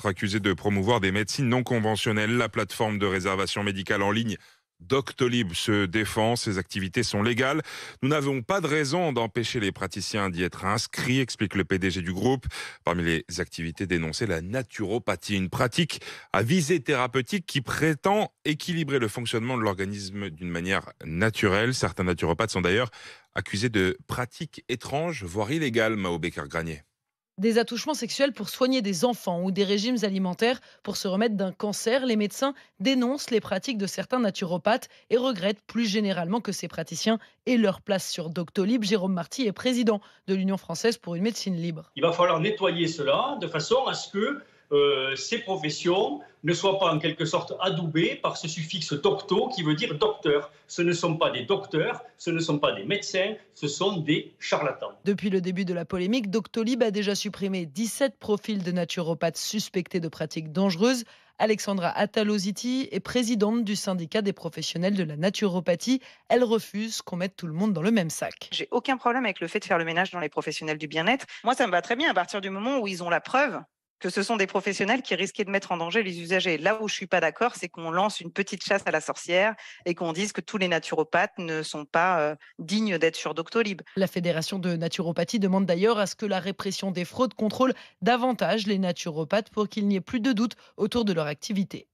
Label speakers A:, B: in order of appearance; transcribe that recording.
A: être accusé de promouvoir des médecines non conventionnelles. La plateforme de réservation médicale en ligne Doctolib se défend, ses activités sont légales. Nous n'avons pas de raison d'empêcher les praticiens d'y être inscrits, explique le PDG du groupe. Parmi les activités dénoncées, la naturopathie, une pratique à visée thérapeutique qui prétend équilibrer le fonctionnement de l'organisme d'une manière naturelle. Certains naturopathes sont d'ailleurs accusés de pratiques étranges, voire illégales, Mao Becker-Granier.
B: Des attouchements sexuels pour soigner des enfants ou des régimes alimentaires pour se remettre d'un cancer, les médecins dénoncent les pratiques de certains naturopathes et regrettent plus généralement que ces praticiens aient leur place sur Doctolib. Jérôme Marty est président de l'Union française pour une médecine libre.
C: Il va falloir nettoyer cela de façon à ce que ces professions ne soient pas en quelque sorte adoubées par ce suffixe docto qui veut dire docteur. Ce ne sont pas des docteurs, ce ne sont pas des médecins, ce sont des charlatans.
B: Depuis le début de la polémique, Doctolib a déjà supprimé 17 profils de naturopathes suspectés de pratiques dangereuses. Alexandra Ataloziti est présidente du syndicat des professionnels de la naturopathie. Elle refuse qu'on mette tout le monde dans le même sac.
D: J'ai aucun problème avec le fait de faire le ménage dans les professionnels du bien-être. Moi, ça me va très bien à partir du moment où ils ont la preuve que ce sont des professionnels qui risquaient de mettre en danger les usagers. Là où je suis pas d'accord, c'est qu'on lance une petite chasse à la sorcière et qu'on dise que tous les naturopathes ne sont pas dignes d'être sur Doctolib.
B: La Fédération de naturopathie demande d'ailleurs à ce que la répression des fraudes contrôle davantage les naturopathes pour qu'il n'y ait plus de doute autour de leur activité.